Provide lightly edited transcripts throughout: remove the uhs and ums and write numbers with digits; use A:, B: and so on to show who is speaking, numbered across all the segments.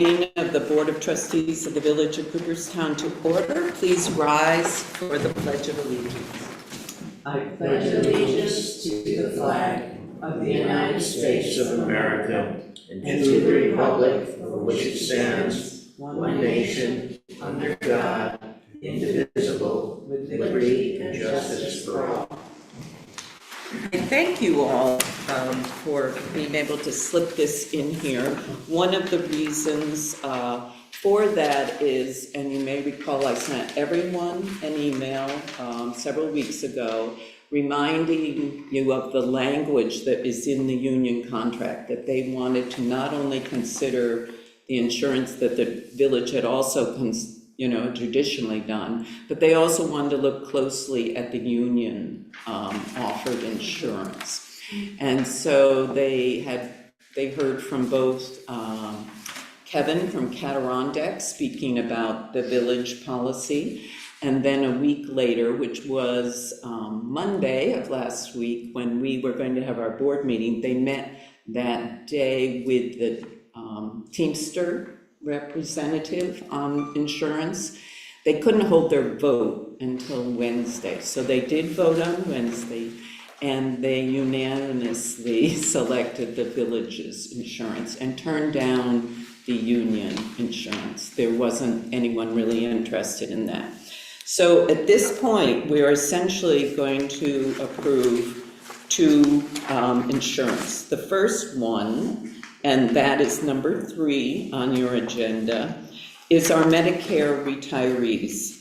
A: meeting of the Board of Trustees of the Village of Cooperstown to order. Please rise for the Pledge of Allegiance.
B: I pledge allegiance to the flag of the United States of America and to the republic for which it stands, one nation, under God, indivisible, with liberty and justice for all.
A: And thank you all for being able to slip this in here. One of the reasons for that is, and you may recall I sent everyone an email several weeks ago reminding you of the language that is in the union contract, that they wanted to not only consider the insurance that the village had also traditionally done, but they also wanted to look closely at the union offered insurance. And so they heard from both Kevin from Cadirondack speaking about the village policy, and then a week later, which was Monday of last week, when we were going to have our board meeting, they met that day with the Teamster representative on insurance. They couldn't hold their vote until Wednesday, so they did vote on Wednesday, and they unanimously selected the village's insurance and turned down the union insurance. There wasn't anyone really interested in that. So at this point, we're essentially going to approve two insurance. The first one, and that is number 3 on your agenda, is our Medicare retirees.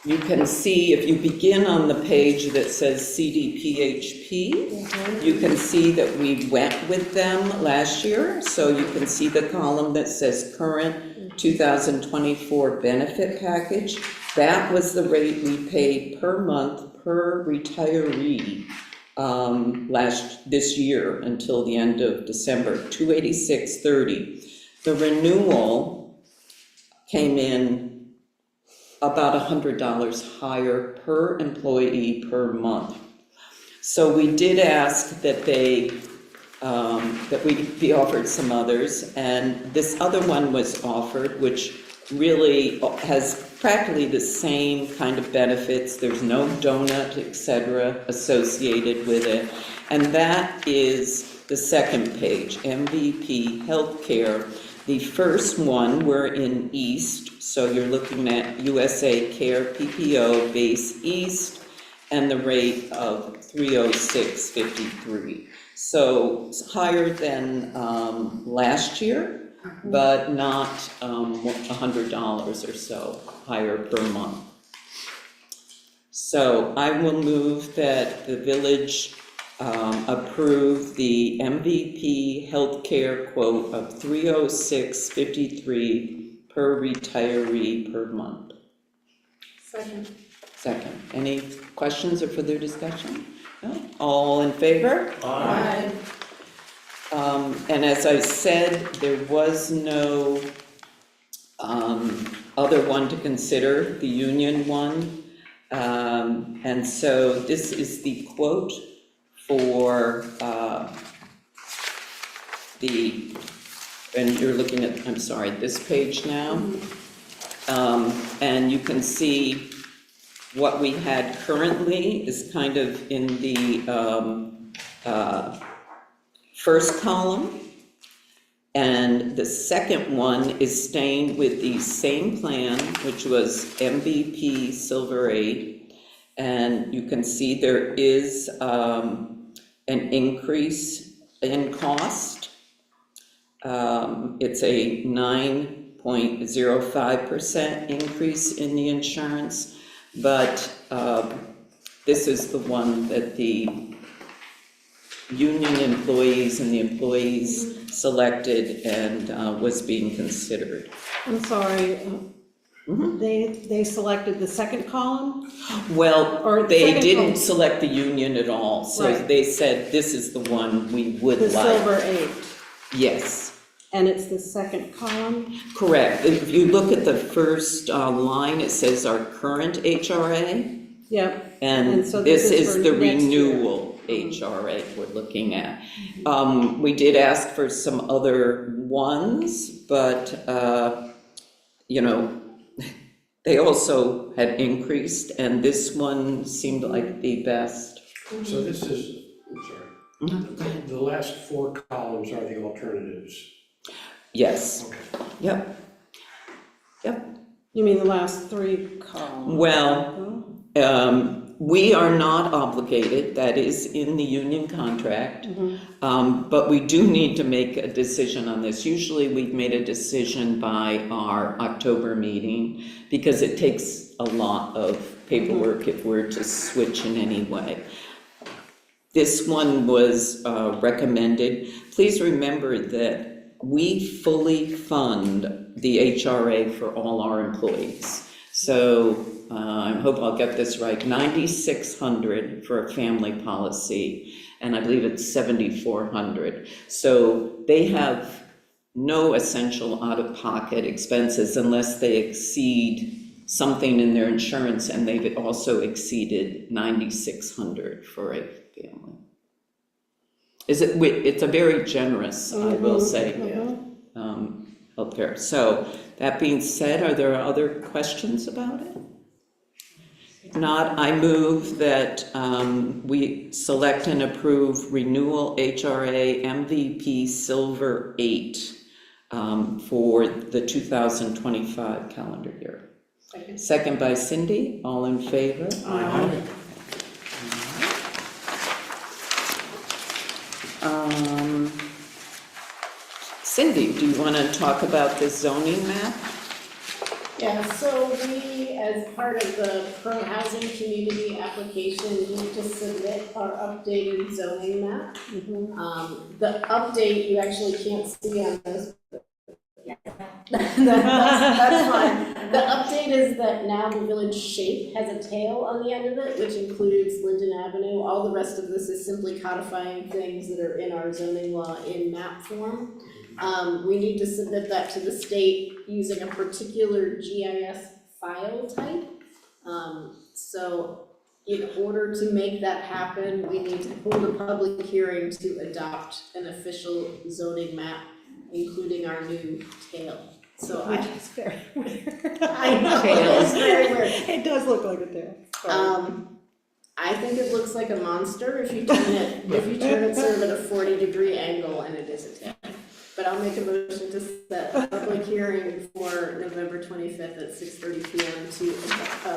A: You can see, if you begin on the page that says CDPHP, you can see that we went with them last year. So you can see the column that says current 2024 benefit package. That was the rate we paid per month per retiree this year until the end of December, $286.30. The renewal came in about $100 higher per employee per month. So we did ask that that we be offered some others, and this other one was offered, which really has practically the same kind of benefits. There's no donut, etc., associated with it. And that is the second page, MVP Healthcare. The first one, we're in East, so you're looking at USA Care PPO base East, and the rate of $306.53. So it's higher than last year, but not $100 or so higher per month. So I will move that the village approve the MVP healthcare quote of $306.53 per retiree per month. Second. Any questions or further discussion? No? All in favor?
B: Aye.
A: And as I said, there was no other one to consider, the union one. And so this is the quote for and you're looking at, I'm sorry, this page now. And you can see what we had currently is kind of in the first column, and the second one is staying with the same plan, which was MVP Silver 8, and you can see there is an increase in cost. It's a 9.05% increase in the insurance, but this is the one that the union employees and the employees selected and was being considered.
C: I'm sorry, they selected the second column?
A: Well,
C: Or the
A: they
C: second
A: didn't
C: column.
A: select the union at all, so
C: Right.
A: they said this is the one we would
C: The
A: like.
C: Silver 8,
A: Yes,
C: and it's the second column?
A: correct. If you look at the first line, it says our current HRA,
C: Yep.
A: and
C: so
A: this
C: this is
A: is
C: for
A: the
C: next year.
A: renewal HRA we're looking at. We did ask for some other ones, but, they also had increased, and this one seemed like the best.
D: So this is, I'm sorry, the last 4 columns are the alternatives.
A: Yes,
D: Okay.
A: yep.
C: You mean the last 3 columns?
A: Well, we are not obligated, that is in the union contract, but we do need to make a decision on this. Usually we've made a decision by our October meeting because it takes a lot of paperwork if we're to switch in any way. This one was recommended. Please remember that we fully fund the HRA for all our employees. So I hope I'll get this right, $9,600 for a family policy, and I believe it's $7,400. So they have no essential out-of-pocket expenses unless they exceed something in their insurance, and they've also exceeded $9,600 for a family. It's a very generous, I will say, healthcare. So that being said, are there other questions about it? If not, I move that we select and approve renewal HRA MVP Silver 8 for the 2025 calendar year. Second by Cindy, all in favor?
D: Aye.
A: Cindy, do you want to talk about the zoning map?
E: Yeah, so we, as part of the pro-housing community application, need to submit our updated zoning map. The update, you actually can't see on this. That's fine. The update is that now the village shape has a tail on the end of it, which includes Linden Avenue. All the rest of this is simply codifying things that are in our zoning law in map form. We need to submit that to the state using a particular GIS file type. So in order to make that happen, we need to hold a public hearing to adopt an official zoning map, including our new tail. So
C: Which is very weird.
E: I know, it is very weird.
C: It does look like a tail.
E: I think it looks like a monster if you turn it sort of at a 40-degree angle, and it is a tail. But I'll make a motion to set a public hearing for November 25th at 6:30 p.m. to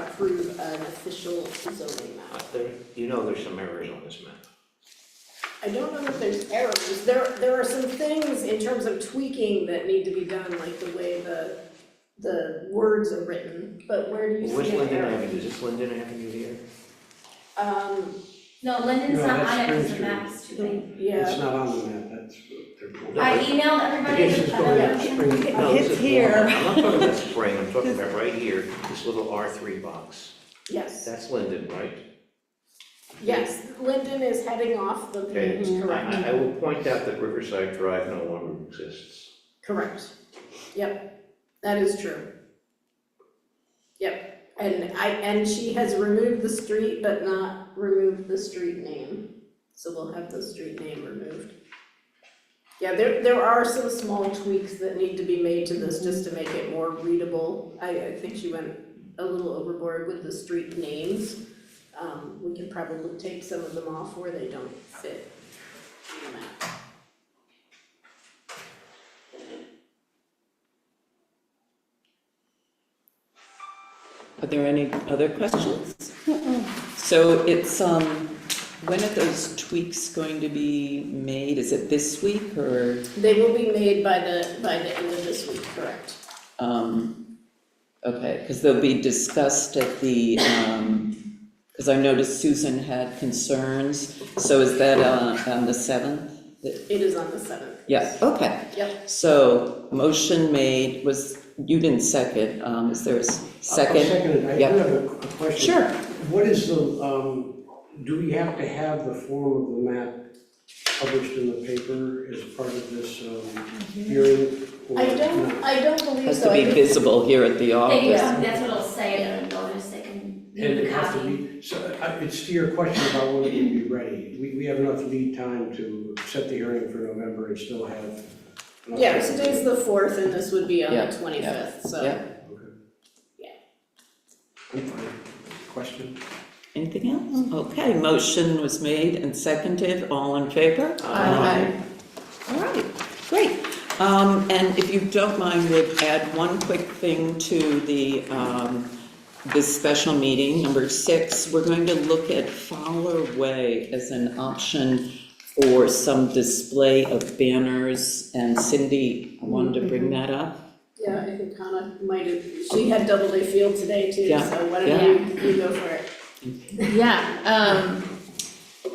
E: approve an official zoning map.
B: There's some errors on this map.
E: I don't know if there's errors. There are some things in terms of tweaking that need to be done, like the way the words are written, but where do you see
B: Where's
E: an
B: Linden
E: error?
B: Avenue? Is this Linden Avenue here?
F: No, Linden's
D: No,
F: not
D: that's
F: on it because
D: Spring
F: the map's too big.
E: Yeah.
D: It's not on the map, that's what they're.
F: I emailed everybody
D: This is
F: the
D: going
F: other
D: to
F: version.
D: Spring.
B: No, this
C: It's
B: is
C: here.
B: I'm not talking about Spring, I'm talking about right here, this little R3 box.
E: Yes,
B: That's Linden, right?
E: yes, Linden is heading off the
B: Okay.
E: page, correct.
B: I will point out that Riverside Drive no longer exists.
E: Correct. Yep, that is true. Yep, and she has removed the street but not removed the street name. So we'll have the street name removed. Yeah, there are some small tweaks that need to be made to this just to make it more readable. I think she went a little overboard with the street names. We can probably take some of them off where they don't fit in the map.
A: Are there any other questions? So it's, when are those tweaks going to be made? Is it this week or?
E: They will be made by the end of this week, correct?
A: Okay, because they'll be discussed at the, because I noticed Susan had concerns, so is that on the 7th?
E: It is on the 7th.
A: Yeah, okay.
E: Yep.
A: So, motion made, you didn't second, is there a second?
D: I'll second it. I
A: Yep.
D: do have a question.
A: Sure.
D: What is the, do we have to have the form of the map published in the paper as part of this hearing? or
E: I
D: not?
E: don't believe
A: Has
E: so.
A: to be
E: I think-
A: visible here at the
F: They,
A: office.
F: that's what it'll say in the notice, they can
D: And it has to be, so it's to your question about when it will be ready. We have enough lead time to set the hearing for November and still have enough.
E: Yeah,
D: time.
E: today's the 4th and this would be on
A: Yeah,
E: the 25th, so.
A: yeah.
D: I'm fine. Question?
A: Anything else? Okay, motion was made and seconded, all in favor?
E: Aye.
A: All right, great. And if you don't mind, we'll add one quick thing to the, this special meeting, number 6. We're going to look at Fowler Way as an option for some display of banners, and Cindy wanted to bring that up.
E: Yeah, I think Hannah might have, she had Doubleday Field today too,
A: Yeah,
E: so why don't you go for it?
G: Yeah,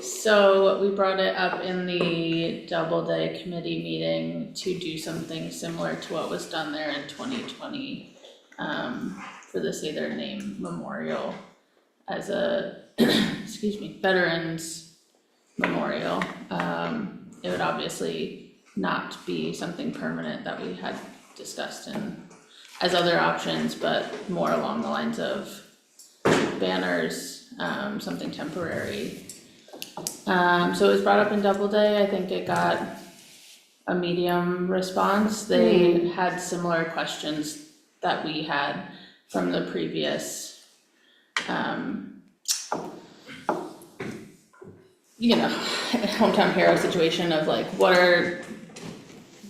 G: so we brought it up in the Doubleday committee meeting to do something similar to what was done there in 2020, for the Say Their Name Memorial as a, excuse me, Veterans Memorial. It would obviously not be something permanent that we had discussed as other options, but more along the lines of banners, something temporary. So it was brought up in Doubleday. I think it got a medium response. They had similar questions that we had from the previous, hometown hero situation of like, what are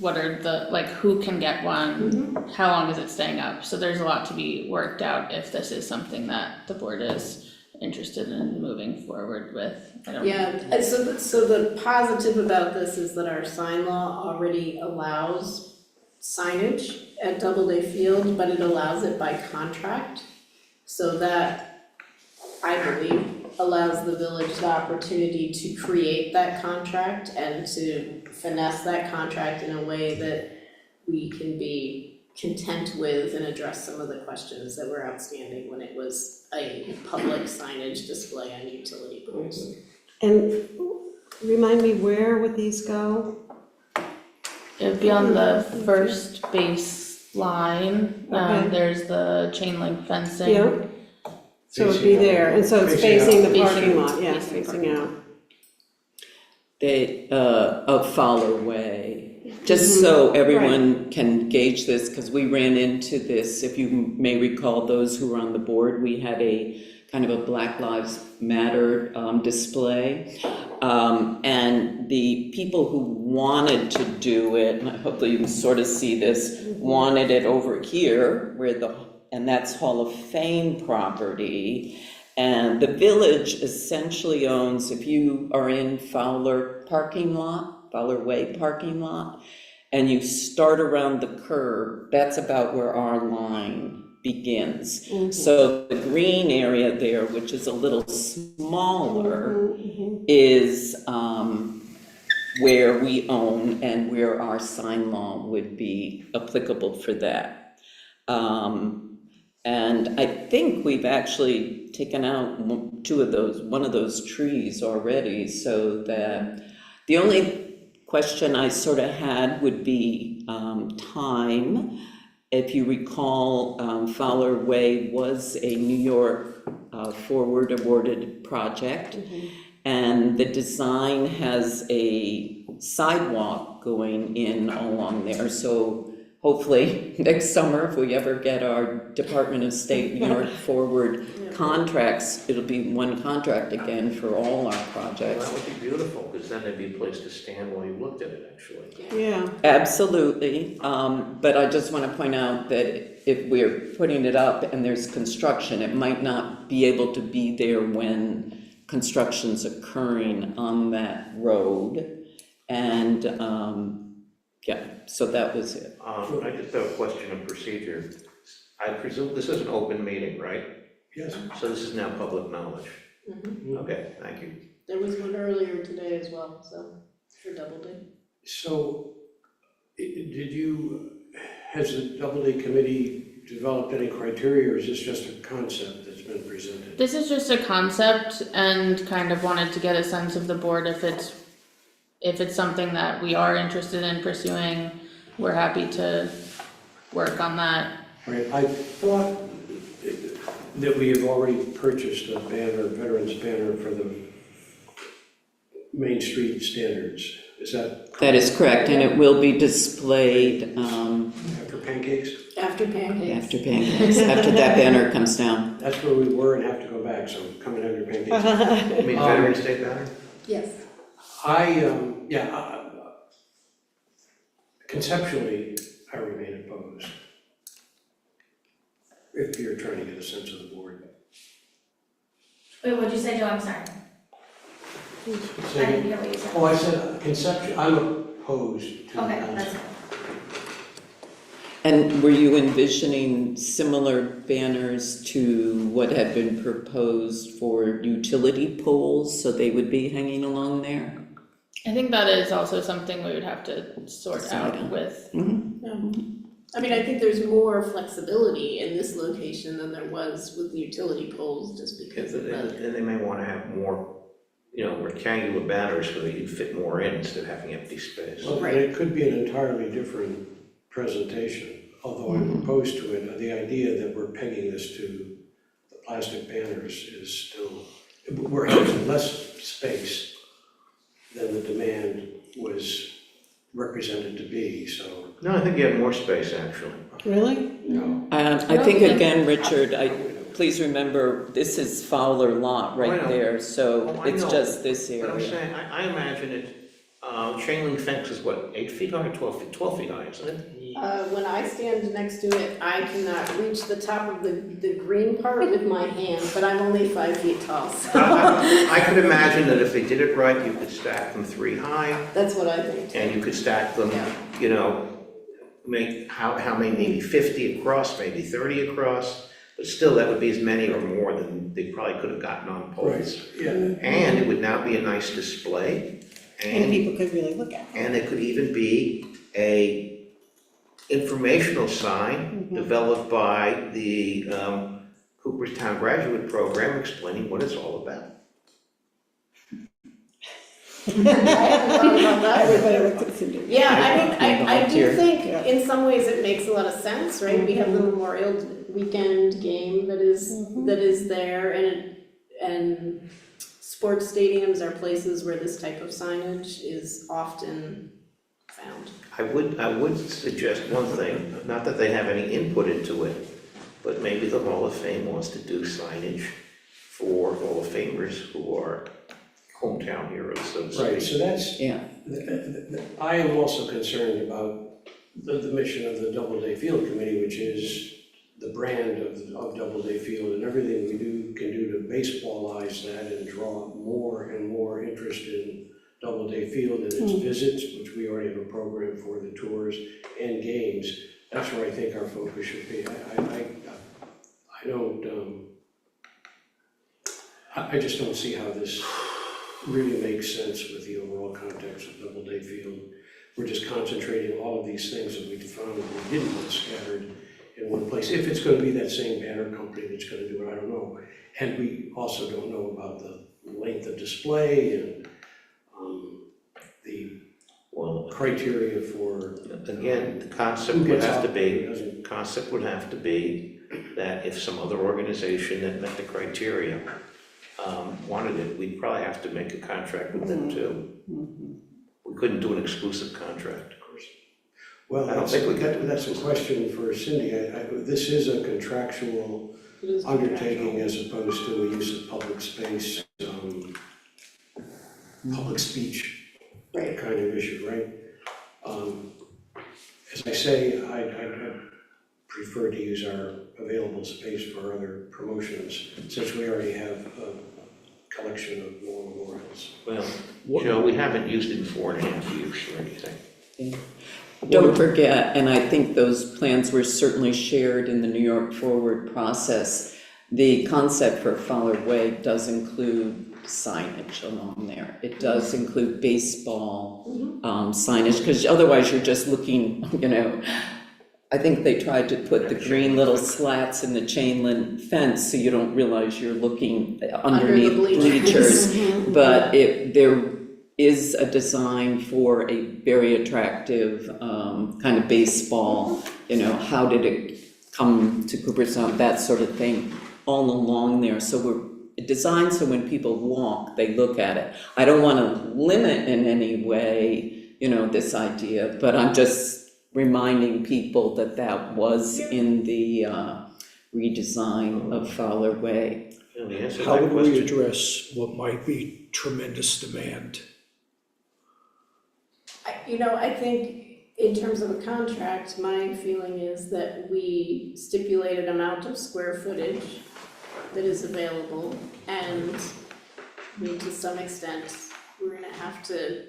G: the, like, who can get one? How long is it staying up? So there's a lot to be worked out if this is something that the board is interested in moving forward with.
E: Yeah, and so the positive about this is that our sign law already allows signage at Doubleday Field, but it allows it by contract. So that, I believe, allows the village the opportunity to create that contract and to finesse that contract in a way that we can be content with and address some of the questions that were outstanding when it was a public signage display on utility poles.
C: And remind me, where would these go?
G: It would be on the first base line.
C: Okay.
G: There's the chain link fencing.
C: Yeah. So it'd be there, and so it's facing the parking lot, yeah,
G: Facing the
C: facing
G: parking
C: out.
A: Of Fowler Way, just so everyone can gauge this, because we ran into this, if you may recall, those who were on the board, we had a kind of a Black Lives Matter display. And the people who wanted to do it, and hopefully you can sort of see this, wanted it over here, and that's Hall of Fame property. And the village essentially owns, if you are in Fowler Way parking lot, and you start around the curve, that's about where our line begins. So the green area there, which is a little smaller, is where we own and where our sign law would be applicable for that. And I think we've actually taken out one of those trees already, so that the only question I sort of had would be time. If you recall, Fowler Way was a New York Forward awarded project, and the design has a sidewalk going in along there, so hopefully next summer, if we ever get our Department of State New York Forward contracts, it'll be one contract again for all our
B: Well,
A: projects.
B: that would be beautiful, because then there'd be a place to stand while you looked at it, actually.
C: Yeah,
A: Absolutely, but I just want to point out that if we're putting it up and there's construction, it might not be able to be there when construction's occurring on that road. And, yeah, so that was it.
B: I just have a question of procedure. I presume this is an open meeting, right?
D: Yes.
B: So this is now public knowledge? Okay, thank you.
E: There was one earlier today as well, so, for Doubleday.
D: So, has the Doubleday Committee developed any criteria, or is this just a concept that's been presented?
G: This is just a concept, and kind of wanted to get a sense of the board if it's something that we are interested in pursuing. We're happy to work on that.
D: Right, I thought that we have already purchased a banner, veterans banner for the Main Street standards. Is that
A: That is correct, and it will be displayed,
D: after pancakes?
E: After pancakes.
A: after pancakes, after that banner comes down.
D: That's where we were and have to go back, so coming under pancakes.
B: You mean Veterans Day banner?
E: Yes.
D: Conceptually, I remain opposed. If you're trying to get a sense of the board.
F: Wait, what'd you say, Joe? I'm sorry. I didn't hear what you said.
D: Oh, I said conceptually, I'm opposed to.
F: Okay, that's it.
A: And were you envisioning similar banners to what had been proposed for utility poles, so they would be hanging along there?
G: I think that is also something we would have to sort
A: Decide
G: out
A: on.
G: with.
E: I mean, I think there's more flexibility in this location than there was with the utility poles, just because of the.
B: And they may wanna have more, rectangular banners so that you fit more in instead of having empty space.
D: Well, and it could be an entirely different presentation, although I'm opposed to it. The idea that we're pegging this to the plastic banners is still, we're having less space than the demand was represented to be, so.
B: No, I think you have more space, actually.
C: Really?
D: No.
A: I think again, Richard, please remember, this is Fowler Lot
B: Oh, I
A: right
B: know.
A: there, so
B: Oh, I
A: it's
B: know.
A: just this
B: But I'm
A: area.
B: saying, I imagine it, chain link fence is what, 8 feet high or 12 feet? 12 feet high, isn't it?
E: When I stand next to it, I cannot reach the top of the green part with my hand, but I'm only 5 feet tall, so
B: I could imagine that if they did it right, you could stack them 3 high,
E: that's what I think.
B: and you could stack them, make, how many, maybe 50 across, maybe 30 across, but still, that would be as many or more than they probably could have gotten on poles.
D: Yeah.
B: And it would now be a nice display,
C: And
B: and
C: people could really look at it.
B: it could even be a informational sign developed by the Cooperstown Graduate Program explaining what it's all about.
E: I haven't thought about that.
C: Everybody looks at Cindy.
E: Yeah, I mean, I do
A: Volunteer.
E: think
C: Yeah.
E: in some ways it makes a lot of sense, right? We have the Memorial Weekend game that is there, and sports stadiums are places where this type of signage is often found.
B: I would suggest one thing, not that they have any input into it, but maybe the Hall of Fame wants to do signage for Hall of Famers who are hometown heroes, so to speak.
D: Right, so that's,
A: Yeah,
D: I am also concerned about the mission of the Doubleday Field Committee, which is the brand of Doubleday Field, and everything we can do to baseballize that and draw more and more interest in Doubleday Field and its visits, which we already have a program for, the tours and games. That's where I think our focus should be. I just don't see how this really makes sense with the overall context of Doubleday Field. We're just concentrating all of these things that we found that we didn't want scattered in one place. If it's gonna be that same banner company that's gonna do it, I don't know. And we also don't know about the length of display and the
B: Well,
D: criteria for.
B: again, the concept
D: Who
B: would
D: gets
B: have to
D: out,
B: be,
D: who doesn't.
B: concept would have to be that if some other organization that met the criteria wanted it, we'd probably have to make a contract with them too. We couldn't do an exclusive contract.
D: Well,
B: I don't think we can do
D: that's a question for Cindy. This is a contractual
E: It is
D: undertaking as opposed to a use of public space, public speech
E: Right.
D: kind of issue, right? As I say, I prefer to use our available space for other promotions, since we already have a collection of war memorials.
B: Well, Joe, we haven't used it in 4.5 years or anything.
A: don't forget, and I think those plans were certainly shared in the New York Forward process. The concept for Fowler Way does include signage along there. It does include baseball signage, because otherwise you're just looking, I think they tried to put the green little slats in the chain link fence so you don't realize you're looking underneath bleachers. But there is a design for a very attractive kind of baseball, how did it come to Cooperstown, that sort of thing. all along there, so we're designed so when people walk, they look at it. I don't wanna limit in any way, this idea, but I'm just reminding people that that was in the redesign of Fowler Way.
B: And the answer to
H: How
B: that
H: would we
B: question,
H: address what might be tremendous demand?
E: I think in terms of a contract, my feeling is that we stipulate an amount of square footage that is available, and to some extent, we're gonna have to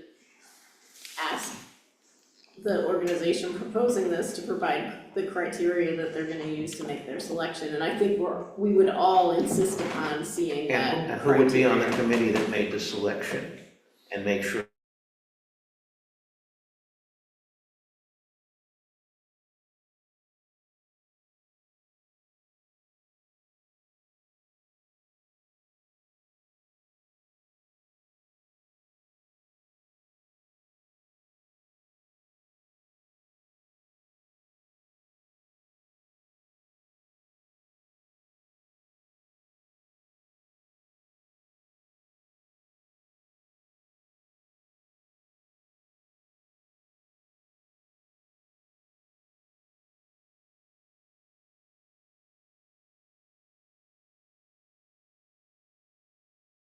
E: ask the organization proposing this to provide the criteria that they're gonna use to make their selection, and I think we would all insist upon seeing that
B: and who would be on the
E: criteria.
B: committee that made the selection and make sure